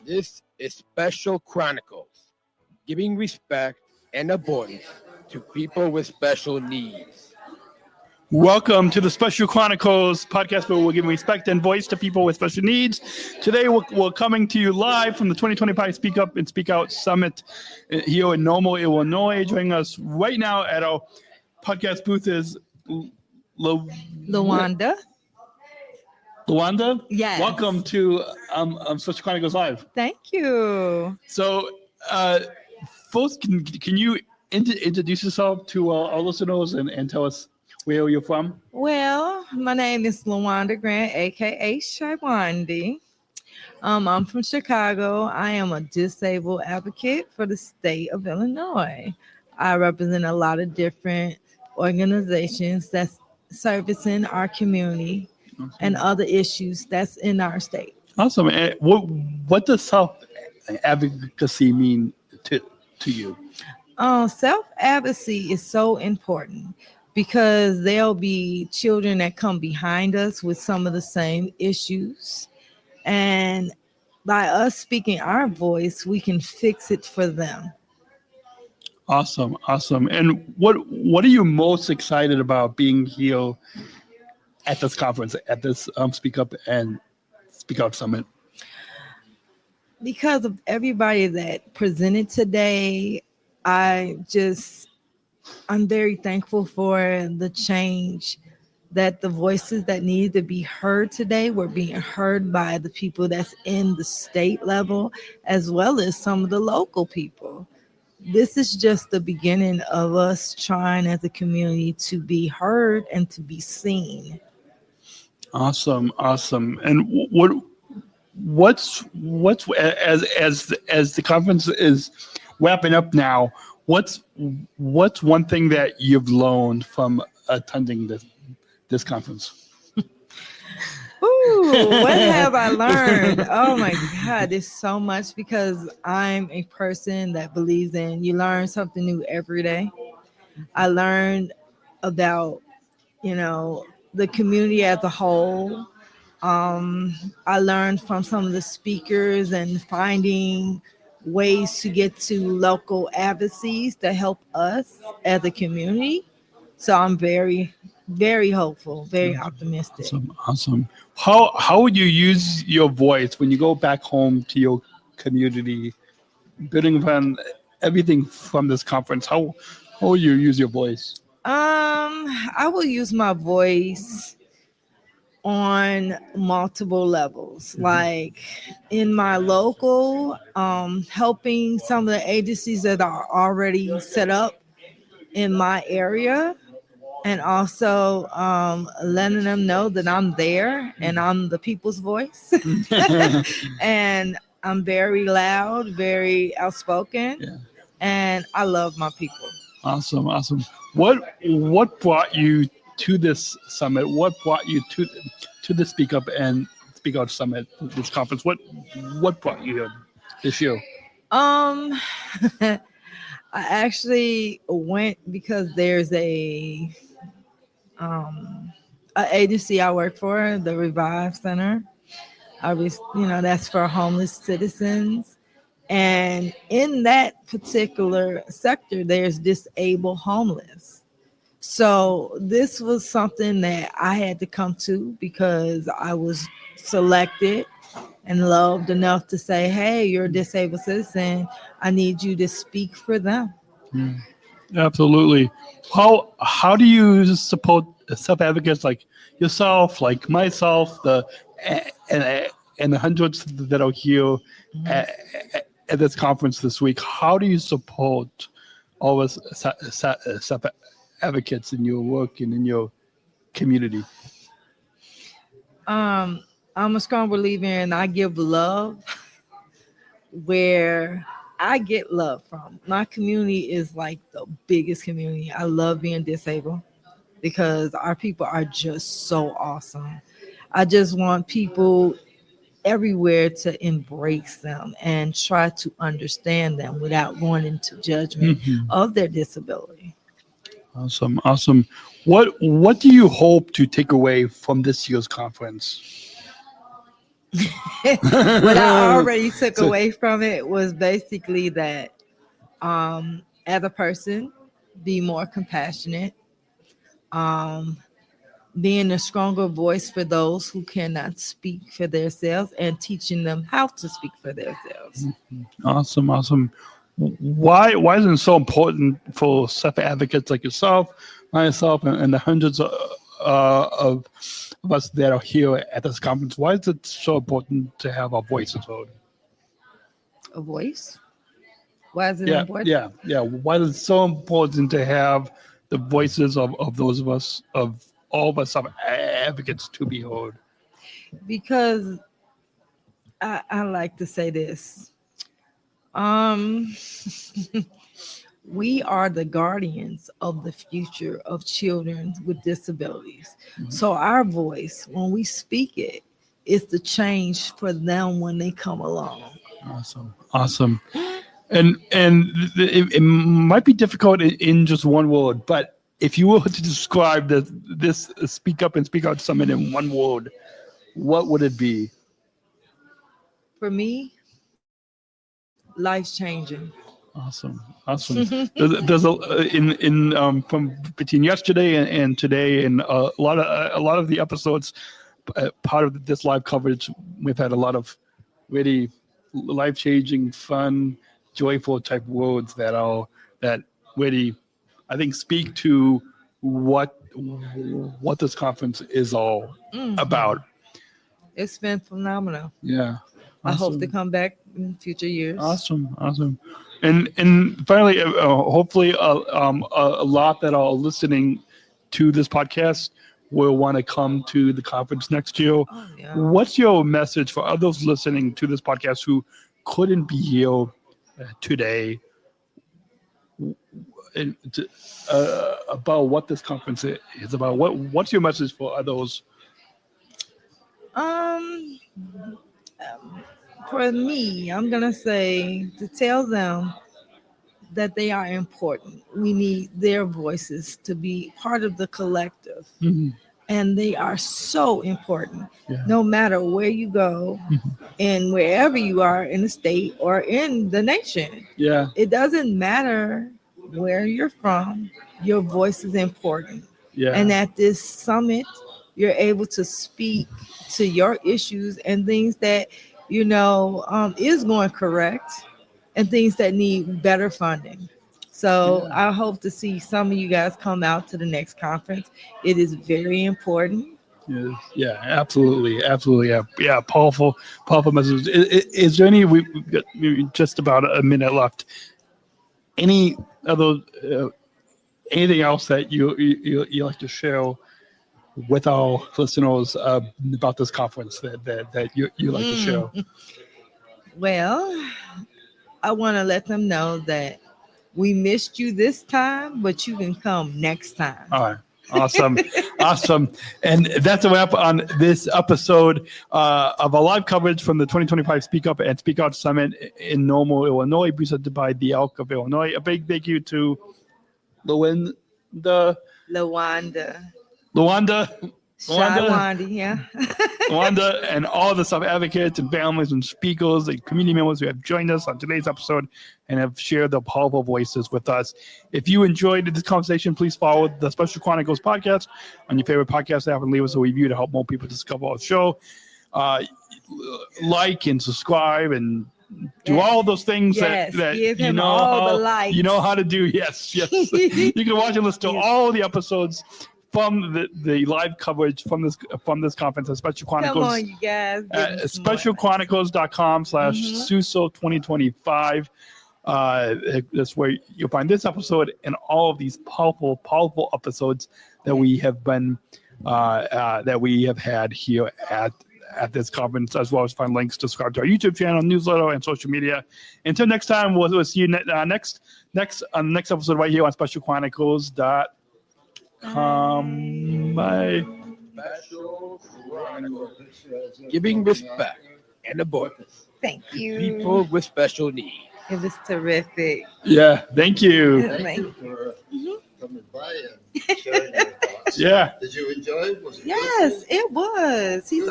This is Special Chronicles, giving respect and a voice to people with special needs. Welcome to the Special Chronicles podcast where we're giving respect and voice to people with special needs. Today we're coming to you live from the 2025 Speak Up and Speak Out Summit here in Normal, Illinois. Joining us right now at our podcast booth is Lawanda. Lawanda? Yes. Welcome to Special Chronicles Live. Thank you. So, first, can you introduce yourself to our listeners and tell us where you're from? Well, my name is Lawanda Grant, aka Shawandi. I'm from Chicago. I am a disabled advocate for the state of Illinois. I represent a lot of different organizations that's servicing our community and other issues that's in our state. Awesome. And what does self-advocacy mean to you? Self-advocacy is so important because there'll be children that come behind us with some of the same issues. And by us speaking our voice, we can fix it for them. Awesome. And what are you most excited about being here at this conference, at this Speak Up and Speak Out Summit? Because of everybody that presented today, I'm very thankful for the change that the voices that needed to be heard today were being heard by the people that's in the state level, as well as some of the local people. This is just the beginning of us trying as a community to be heard and to be seen. Awesome. And what's as the conference is wrapping up now, what's one thing that you've learned from attending this conference? Ooh, what have I learned? Oh my God, there's so much, because I'm a person that believes in you learn something new every day. I learned about, the community as a whole. I learned from some of the speakers and finding ways to get to local advocacies to help us as a community. So I'm very, very hopeful, very optimistic. Awesome. How would you use your voice when you go back home to your community, building upon everything from this conference? How will you use your voice? I will use my voice on multiple levels, like in my local, helping some of the agencies that are already set up in my area, and also letting them know that I'm there and I'm the people's voice. And I'm very loud, very outspoken, and I love my people. Awesome. What brought you to this summit? What brought you to the Speak Up and Speak Out Summit, this conference? What brought you here this year? I actually went because there's a agency I work for, the Revive Center. That's for homeless citizens. And in that particular sector, there's disabled homeless. So this was something that I had to come to because I was selected and loved enough to say, hey, you're a disabled citizen. I need you to speak for them. Absolutely. How do you support self-advocates like yourself, like myself, and the hundreds that are here at this conference this week? How do you support all of us self-advocates in your work and in your community? I'm a strong believer in I give love where I get love from. My community is like the biggest community. I love being disabled because our people are just so awesome. I just want people everywhere to embrace them and try to understand them without going into judgment of their disability. Awesome. What do you hope to take away from this year's conference? What I already took away from it was basically that as a person, be more compassionate, um, being a stronger voice for those who cannot speak for themselves, and teaching them how to speak for themselves. Awesome, awesome. Why is it so important for self-advocates like yourself, myself, and the hundreds of us that are here at this conference? Why is it so important to have our voices heard? A voice? Why is it Yeah, important? yeah. Why is it so important to have the voices of those of us, of all of us self-advocates to be heard? Because I like to say this. Um, we are the guardians of the future of children with disabilities. So our voice, when we speak it, is the change for them when they come along. Awesome, awesome. And it might be difficult in just one word, but if you were to describe this Speak Up and Speak Out Summit in one word, what would it be? For me, life's changing. Awesome, awesome. There's from between yesterday and today, and a lot of the episodes, part of this live coverage, we've had a lot of really life changing, fun, joyful type words that really, I think, speak to what this conference is all about. It's been phenomenal. Yeah. I hope to Awesome. come back in future years. Awesome. And finally, hopefully, a lot that are listening to this podcast will want to come to the conference next year. Oh, yeah. What's your message for others listening to this podcast who couldn't be here today about what this conference is about? What's your message for others? Um, for me, I'm gonna say to tell them that they are important. We need their voices to be part of the collective. Mhm. And they are so important. Yeah. No matter where you go and wherever you are in the state or in the nation, Yeah. it doesn't matter where you're from, your voice is important. Yeah. And at this summit, you're able to speak to your issues and things that is going correct and things that need better funding. So I hope to see some of you guys come out to the next conference. It is very important. Yeah, absolutely. Yeah. Powerful message. Is there any? We've got just about a minute left. Any other anything else that you like to share with our listeners about this conference that you like to share? Well, I want to let them know that we missed you this time, but you can come next time. All right. Awesome. And that's a wrap on this episode of our live coverage from the 2025 Speak Up and Speak Out Summit in Normal, Illinois, presented by the Elk of Illinois. A big thank you to Lawanda, yeah. Lawanda, and all the self-advocates and families and speakers and community members who have joined us on today's episode and have shared their powerful voices with us. If you enjoyed this conversation, please follow the Special Chronicles podcast on your favorite podcast app and leave us a review to help more people discover our show. Like and subscribe and do all those things that give him you know all how the likes. you know how to do. Yes. You can watch and listen to all the episodes from the live coverage from this conference at Special Chronicles. Come on, you guys. SpecialChronicles.com/SUSO2025. That's where you'll find this episode and all of these powerful episodes that we have had here at this conference, as well as find links to subscribe to our YouTube channel, newsletter, and social media. Until next time, we'll see you next on the next episode right here on SpecialChronicles.com. Bye. Special Chronicles. Giving respect and a voice Thank to you. people with special needs. It was terrific. Yeah, thank you. Thank you for coming by and sharing your thoughts. Yeah. Did you enjoy it? Was it good? Yes, it was. He's